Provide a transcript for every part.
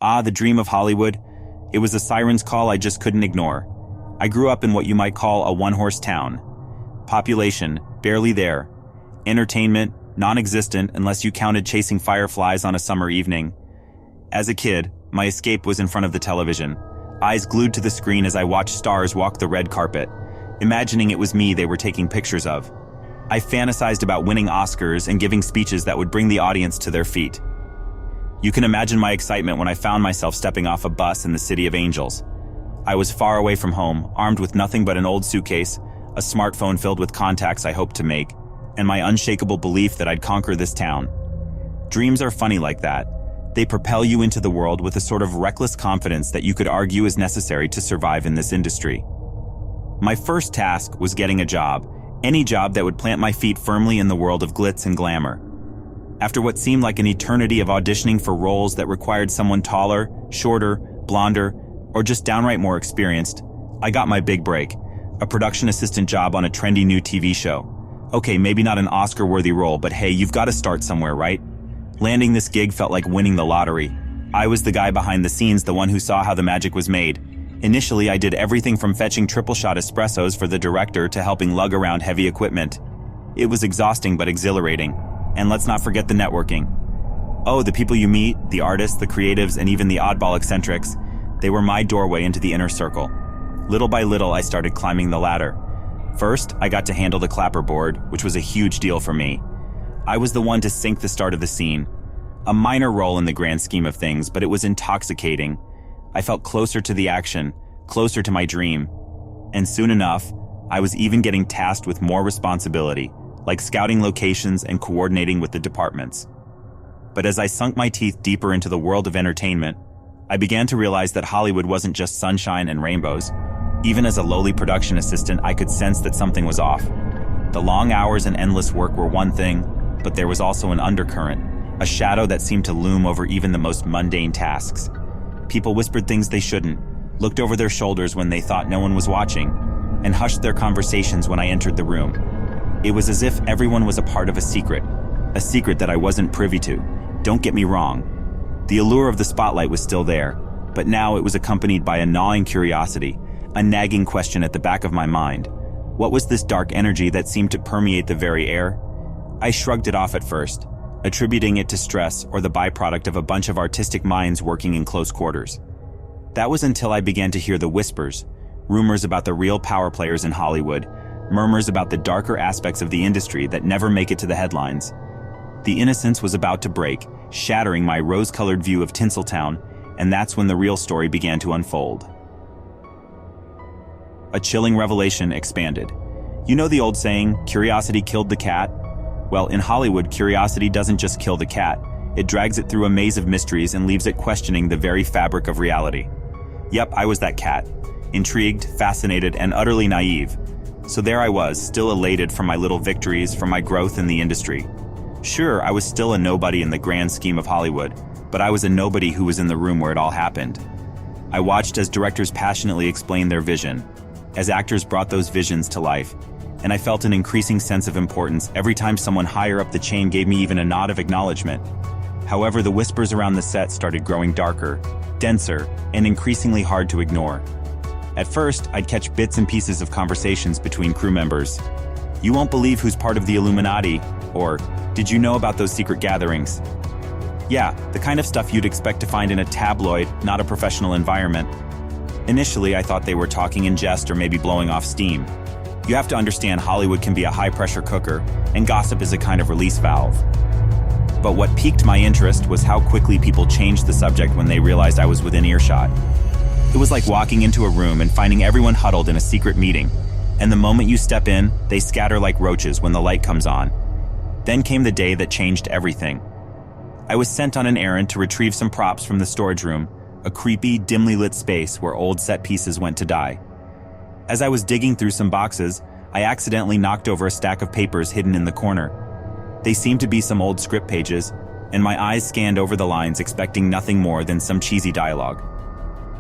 Ah, the dream of Hollywood. It was a siren's call I just couldn't ignore. I grew up in what you might call a one-horse town. Population, barely there. Entertainment, non-existent unless you counted chasing fireflies on a summer evening. As a kid, my escape was in front of the television, eyes glued to the screen as I watched stars walk the red carpet, imagining it was me they were taking pictures of. I fantasized about winning Oscars and giving speeches that would bring the audience to their feet. You can imagine my excitement when I found myself stepping off a bus in the City of Angels. I was far away from home, armed with nothing but an old suitcase, a smartphone filled with contacts I hoped to make, and my unshakable belief that I'd conquer this town. Dreams are funny like that. They propel you into the world with a sort of reckless confidence that you could argue is necessary to survive in this industry. My first task was getting a job, any job that would plant my feet firmly in the world of glitz and glamour. After what seemed like an eternity of auditioning for roles that required someone taller, shorter, blonder, or just downright more experienced, I got my big break, a production assistant job on a trendy new TV show. Okay, maybe not an Oscar-worthy role, but hey, you've got to start somewhere, right? Landing this gig felt like winning the lottery. I was the guy behind the scenes, the one who saw how the magic was made. Initially, I did everything from fetching triple-shot espressos for the director to helping lug around heavy equipment. It was exhausting but exhilarating. And let's not forget the networking. Oh, the people you meet, the artists, the creatives, and even the oddball eccentrics, they were my doorway into the inner circle. Little by little, I started climbing the ladder. First, I got to handle the clapperboard, which was a huge deal for me. I was the one to sync the start of the scene. A minor role in the grand scheme of things, but it was intoxicating. I felt closer to the action, closer to my dream. And soon enough, I was even getting tasked with more responsibility, like scouting locations and coordinating with the departments. But as I sunk my teeth deeper into the world of entertainment, I began to realize that Hollywood wasn't just sunshine and rainbows. Even as a lowly production assistant, I could sense that something was off. The long hours and endless work were one thing, but there was also an undercurrent, a shadow that seemed to loom over even the most mundane tasks. People whispered things they shouldn't, looked over their shoulders when they thought no one was watching, and hushed their conversations when I entered the room. It was as if everyone was a part of a secret that I wasn't privy to. Don't get me wrong. The allure of the spotlight was still there, but now it was accompanied by a gnawing curiosity, a nagging question at the back of my mind. What was this dark energy that seemed to permeate the very air? I shrugged it off at first, attributing it to stress or the byproduct of a bunch of artistic minds working in close quarters. That was until I began to hear the whispers, rumors about the real power players in Hollywood, murmurs about the darker aspects of the industry that never make it to the headlines. The innocence was about to break, shattering my rose-colored view of Tinseltown, and that's when the real story began to unfold. A chilling revelation expanded. You know the old saying, curiosity killed the cat? Well, in Hollywood, curiosity doesn't just kill the cat. It drags it through a maze of mysteries and leaves it questioning the very fabric of reality. Yep, I was that cat. Intrigued, fascinated, and utterly naive. So there I was, still elated from my little victories, from my growth in the industry. Sure, I was still a nobody in the grand scheme of Hollywood, but I was a nobody who was in the room where it all happened. I watched as directors passionately explained their vision, as actors brought those visions to life, and I felt an increasing sense of importance every time someone higher up the chain gave me even a nod of acknowledgement. However, the whispers around the set started growing darker, denser, and increasingly hard to ignore. At first, I'd catch bits and pieces of conversations between crew members. You won't believe who's part of the Illuminati, or did you know about those secret gatherings? Yeah, the kind of stuff you'd expect to find in a tabloid, not a professional environment. Initially, I thought they were talking in jest or maybe blowing off steam. You have to understand Hollywood can be a high-pressure cooker, and gossip is a kind of release valve. But what piqued my interest was how quickly people changed the subject when they realized I was within earshot. It was like walking into a room and finding everyone huddled in a secret meeting, and the moment you step in, they scatter like roaches when the light comes on. Then came the day that changed everything. I was sent on an errand to retrieve some props from the storage room, a creepy, dimly lit space where old set pieces went to die. As I was digging through some boxes, I accidentally knocked over a stack of papers hidden in the corner. They seemed to be some old script pages, and my eyes scanned over the lines expecting nothing more than some cheesy dialogue.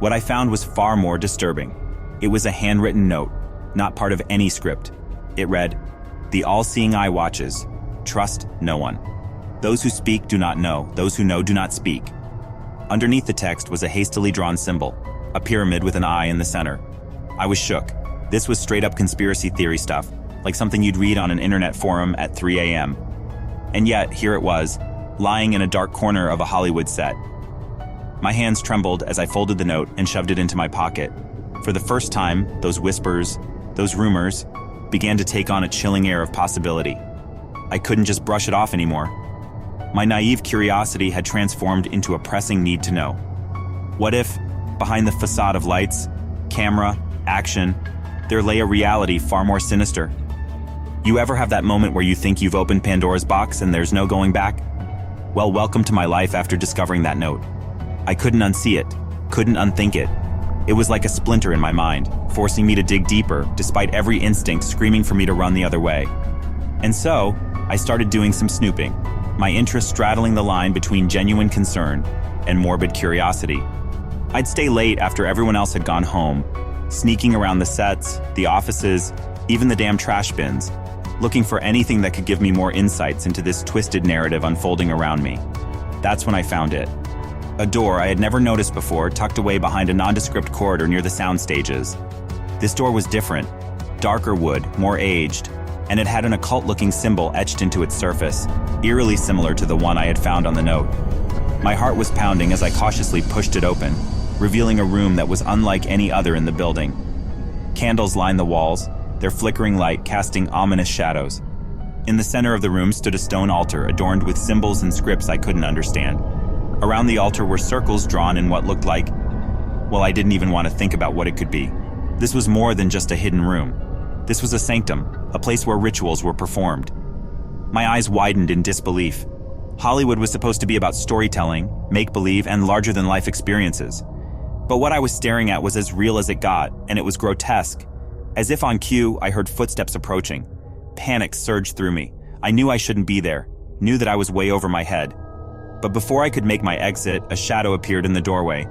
What I found was far more disturbing. It was a handwritten note, not part of any script. It read, "The all-seeing eye watches. Trust no one. Those who speak do not know. Those who know do not speak." Underneath the text was a hastily drawn symbol, a pyramid with an eye in the center. I was shook. This was straight-up conspiracy theory stuff, like something you'd read on an internet forum at 3 a.m. And yet, here it was, lying in a dark corner of a Hollywood set. My hands trembled as I folded the note and shoved it into my pocket. For the first time, those whispers, those rumors, began to take on a chilling air of possibility. I couldn't just brush it off anymore. My naive curiosity had transformed into a pressing need to know. What if, behind the facade of lights, camera, action, there lay a reality far more sinister? You ever have that moment where you think you've opened Pandora's box and there's no going back? Well, welcome to my life after discovering that note. I couldn't unsee it, couldn't unthink it. It was like a splinter in my mind, forcing me to dig deeper, despite every instinct screaming for me to run the other way. And so, I started doing some snooping, my interest straddling the line between genuine concern and morbid curiosity. I'd stay late after everyone else had gone home, sneaking around the sets, the offices, even the damn trash bins, looking for anything that could give me more insights into this twisted narrative unfolding around me. That's when I found it. A door I had never noticed before, tucked away behind a nondescript corridor near the sound stages. This door was different, darker wood, more aged, and it had an occult-looking symbol etched into its surface, eerily similar to the one I had found on the note. My heart was pounding as I cautiously pushed it open, revealing a room that was unlike any other in the building. Candles lined the walls, their flickering light casting ominous shadows. In the center of the room stood a stone altar adorned with symbols and scripts I couldn't understand. Around the altar were circles drawn in what looked like, well, I didn't even want to think about what it could be. This was more than just a hidden room. This was a sanctum, a place where rituals were performed. My eyes widened in disbelief. Hollywood was supposed to be about storytelling, make-believe, and larger-than-life experiences. But what I was staring at was as real as it got, and it was grotesque. As if on cue, I heard footsteps approaching. Panic surged through me. I knew I shouldn't be there, knew that I was way over my head. But before I could make my exit, a shadow appeared in the doorway.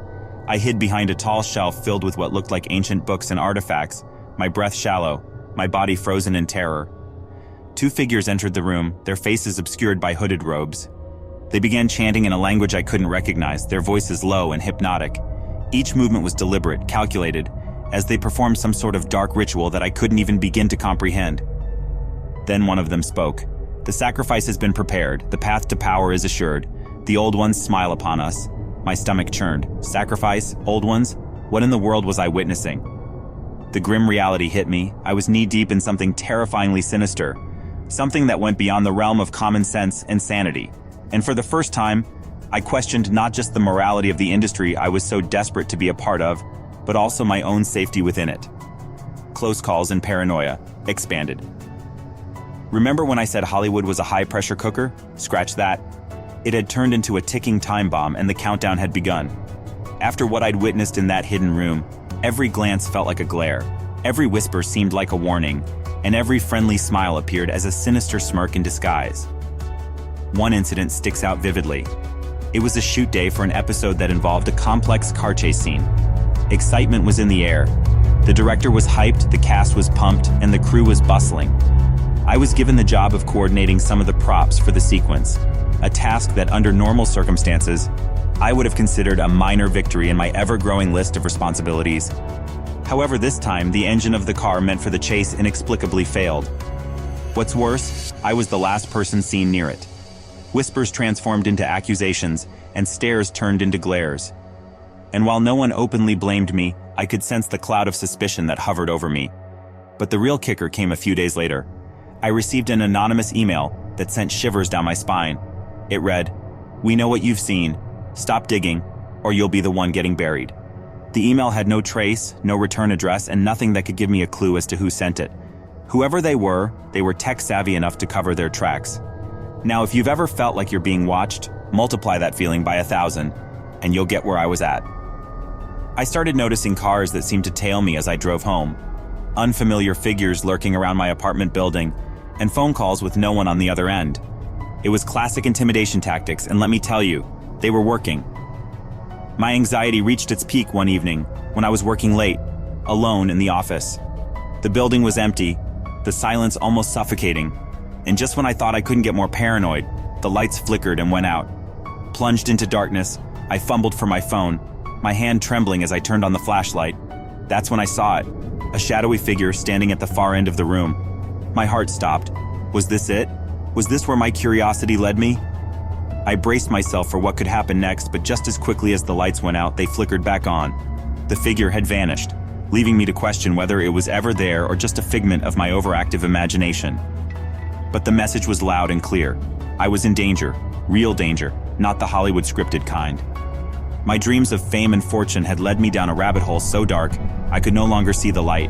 I hid behind a tall shelf filled with what looked like ancient books and artifacts, my breath shallow, my body frozen in terror. Two figures entered the room, their faces obscured by hooded robes. They began chanting in a language I couldn't recognize, their voices low and hypnotic. Each movement was deliberate, calculated, as they performed some sort of dark ritual that I couldn't even begin to comprehend. Then one of them spoke. "The sacrifice has been prepared, the path to power is assured. The old ones smile upon us." My stomach churned. Sacrifice? Old ones? What in the world was I witnessing? The grim reality hit me. I was knee-deep in something terrifyingly sinister. Something that went beyond the realm of common sense and sanity. And for the first time, I questioned not just the morality of the industry I was so desperate to be a part of, but also my own safety within it. Close calls and paranoia expanded. Remember when I said Hollywood was a high-pressure cooker? Scratch that. It had turned into a ticking time bomb and the countdown had begun. After what I'd witnessed in that hidden room, every glance felt like a glare, every whisper seemed like a warning, and every friendly smile appeared as a sinister smirk in disguise. One incident sticks out vividly. It was a shoot day for an episode that involved a complex car chase scene. Excitement was in the air. The director was hyped, the cast was pumped, and the crew was bustling. I was given the job of coordinating some of the props for the sequence, a task that under normal circumstances, I would have considered a minor victory in my ever-growing list of responsibilities. However, this time, the engine of the car meant for the chase inexplicably failed. What's worse, I was the last person seen near it. Whispers transformed into accusations, and stares turned into glares. And while no one openly blamed me, I could sense the cloud of suspicion that hovered over me. But the real kicker came a few days later. I received an anonymous email that sent shivers down my spine. It read, "We know what you've seen. Stop digging, or you'll be the one getting buried." The email had no trace, no return address, and nothing that could give me a clue as to who sent it. Whoever they were tech-savvy enough to cover their tracks. Now, if you've ever felt like you're being watched, multiply that feeling by 1,000, and you'll get where I was at. I started noticing cars that seemed to tail me as I drove home, unfamiliar figures lurking around my apartment building, and phone calls with no one on the other end. It was classic intimidation tactics, and let me tell you, they were working. My anxiety reached its peak one evening when I was working late, alone in the office. The building was empty, the silence almost suffocating, and just when I thought I couldn't get more paranoid, the lights flickered and went out. Plunged into darkness, I fumbled for my phone, my hand trembling as I turned on the flashlight. That's when I saw it, a shadowy figure standing at the far end of the room. My heart stopped. Was this it? Was this where my curiosity led me? I braced myself for what could happen next, but just as quickly as the lights went out, they flickered back on. The figure had vanished, leaving me to question whether it was ever there or just a figment of my overactive imagination. But the message was loud and clear. I was in danger, real danger, not the Hollywood scripted kind. My dreams of fame and fortune had led me down a rabbit hole so dark, I could no longer see the light.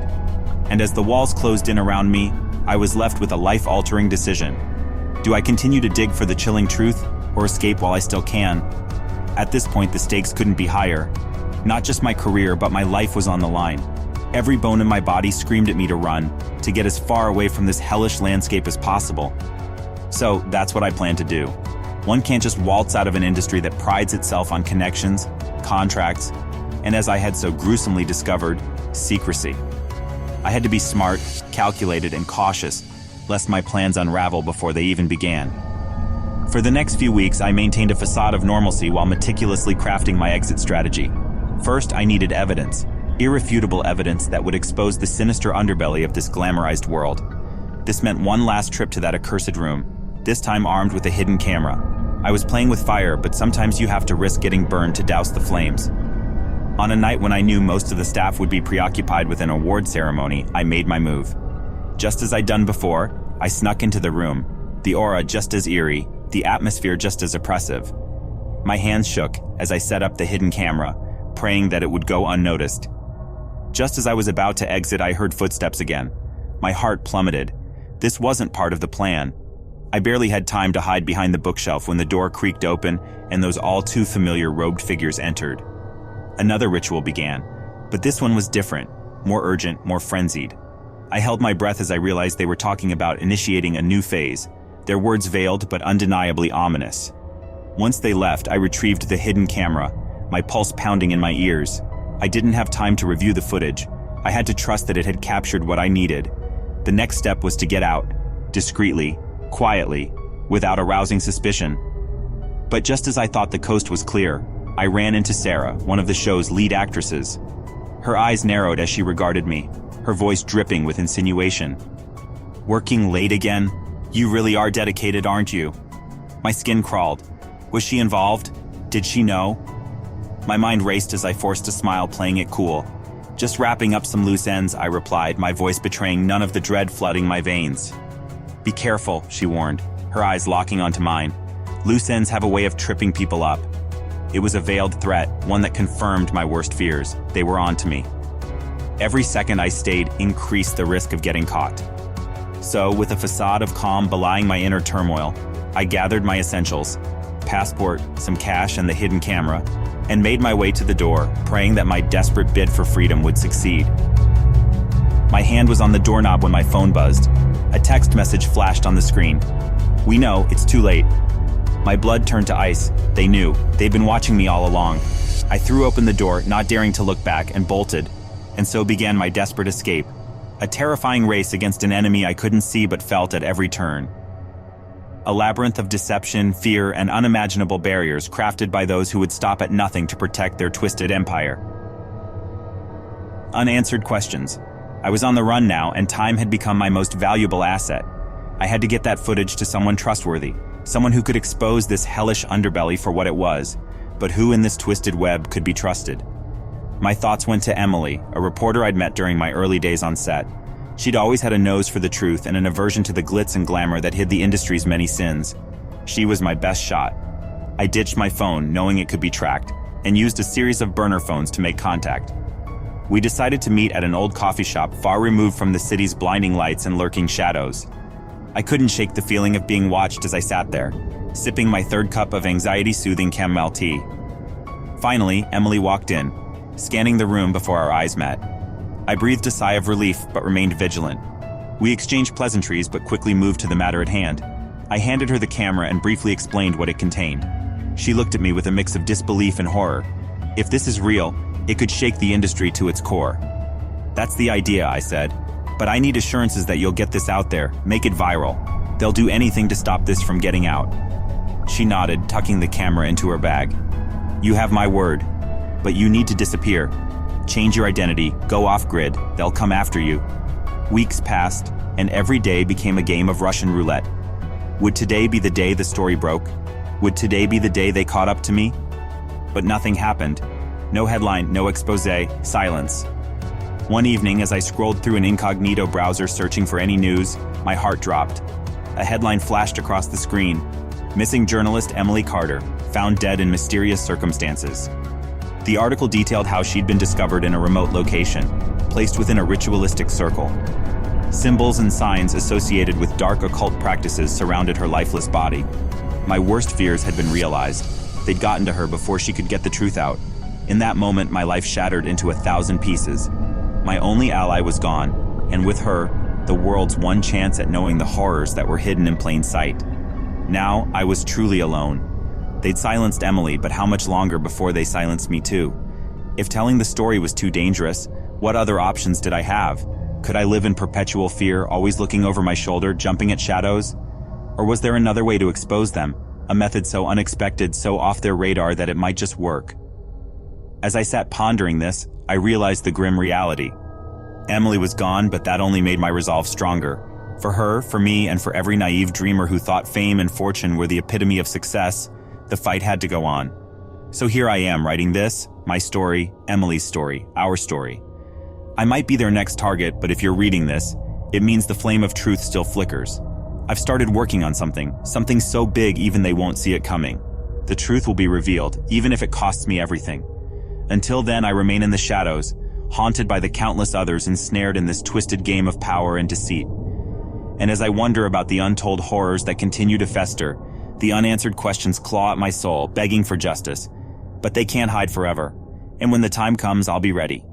And as the walls closed in around me, I was left with a life-altering decision. Do I continue to dig for the chilling truth, or escape while I still can? At this point, the stakes couldn't be higher. Not just my career, but my life was on the line. Every bone in my body screamed at me to run, to get as far away from this hellish landscape as possible. So that's what I plan to do. One can't just waltz out of an industry that prides itself on connections, contracts, and as I had so gruesomely discovered, secrecy. I had to be smart, calculated, and cautious, lest my plans unravel before they even began. For the next few weeks, I maintained a facade of normalcy while meticulously crafting my exit strategy. First, I needed evidence, irrefutable evidence that would expose the sinister underbelly of this glamorized world. This meant one last trip to that accursed room, this time armed with a hidden camera. I was playing with fire, but sometimes you have to risk getting burned to douse the flames. On a night when I knew most of the staff would be preoccupied with an award ceremony, I made my move. Just as I'd done before, I snuck into the room, the aura just as eerie, the atmosphere just as oppressive. My hands shook as I set up the hidden camera, praying that it would go unnoticed. Just as I was about to exit, I heard footsteps again. My heart plummeted. This wasn't part of the plan. I barely had time to hide behind the bookshelf when the door creaked open and those all too familiar robed figures entered. Another ritual began, but this one was different, more urgent, more frenzied. I held my breath as I realized they were talking about initiating a new phase, their words veiled but undeniably ominous. Once they left, I retrieved the hidden camera, my pulse pounding in my ears. I didn't have time to review the footage. I had to trust that it had captured what I needed. The next step was to get out, discreetly, quietly, without arousing suspicion. But just as I thought the coast was clear, I ran into Sarah, one of the show's lead actresses. Her eyes narrowed as she regarded me, her voice dripping with insinuation. "Working late again? You really are dedicated, aren't you?" My skin crawled. Was she involved? Did she know? My mind raced as I forced a smile, playing it cool. "Just wrapping up some loose ends," I replied, my voice betraying none of the dread flooding my veins. "Be careful," she warned, her eyes locking onto mine. "Loose ends have a way of tripping people up." It was a veiled threat, one that confirmed my worst fears. They were on to me. Every second I stayed increased the risk of getting caught. So, with a facade of calm belying my inner turmoil, I gathered my essentials, passport, some cash, and the hidden camera, and made my way to the door, praying that my desperate bid for freedom would succeed. My hand was on the doorknob when my phone buzzed. A text message flashed on the screen. "We know, it's too late." My blood turned to ice. They knew. They'd been watching me all along. I threw open the door, not daring to look back, and bolted. And so began my desperate escape. A terrifying race against an enemy I couldn't see but felt at every turn. A labyrinth of deception, fear, and unimaginable barriers crafted by those who would stop at nothing to protect their twisted empire. Unanswered questions. I was on the run now, and time had become my most valuable asset. I had to get that footage to someone trustworthy, someone who could expose this hellish underbelly for what it was, but who in this twisted web could be trusted. My thoughts went to Emily, a reporter I'd met during my early days on set. She'd always had a nose for the truth and an aversion to the glitz and glamour that hid the industry's many sins. She was my best shot. I ditched my phone, knowing it could be tracked, and used a series of burner phones to make contact. We decided to meet at an old coffee shop far removed from the city's blinding lights and lurking shadows. I couldn't shake the feeling of being watched as I sat there, sipping my third cup of anxiety-soothing chamomile tea. Finally, Emily walked in, scanning the room before our eyes met. I breathed a sigh of relief but remained vigilant. We exchanged pleasantries but quickly moved to the matter at hand. I handed her the camera and briefly explained what it contained. She looked at me with a mix of disbelief and horror. "If this is real, it could shake the industry to its core." "That's the idea," I said. "But I need assurances that you'll get this out there, make it viral. They'll do anything to stop this from getting out." She nodded, tucking the camera into her bag. You have my word. But you need to disappear. Change your identity, go off-grid, they'll come after you. Weeks passed, and every day became a game of Russian roulette. Would today be the day the story broke? Would today be the day they caught up to me? But nothing happened. No headline, no expose, silence. One evening, as I scrolled through an incognito browser searching for any news, my heart dropped. A headline flashed across the screen. Missing journalist Emily Carter, found dead in mysterious circumstances. The article detailed how she'd been discovered in a remote location, placed within a ritualistic circle. Symbols and signs associated with dark occult practices surrounded her lifeless body. My worst fears had been realized. They'd gotten to her before she could get the truth out. In that moment, my life shattered into 1,000 pieces. My only ally was gone, and with her, the world's one chance at knowing the horrors that were hidden in plain sight. Now, I was truly alone. They'd silenced Emily, but how much longer before they silenced me too? If telling the story was too dangerous, what other options did I have? Could I live in perpetual fear, always looking over my shoulder, jumping at shadows? Or was there another way to expose them? A method so unexpected, so off their radar that it might just work? As I sat pondering this, I realized the grim reality. Emily was gone, but that only made my resolve stronger. For her, for me, and for every naive dreamer who thought fame and fortune were the epitome of success, the fight had to go on. So here I am writing this, my story, Emily's story, our story. I might be their next target, but if you're reading this, it means the flame of truth still flickers. I've started working on something so big even they won't see it coming. The truth will be revealed, even if it costs me everything. Until then, I remain in the shadows, haunted by the countless others ensnared in this twisted game of power and deceit. And as I wonder about the untold horrors that continue to fester, the unanswered questions claw at my soul, begging for justice. But they can't hide forever. And when the time comes, I'll be ready.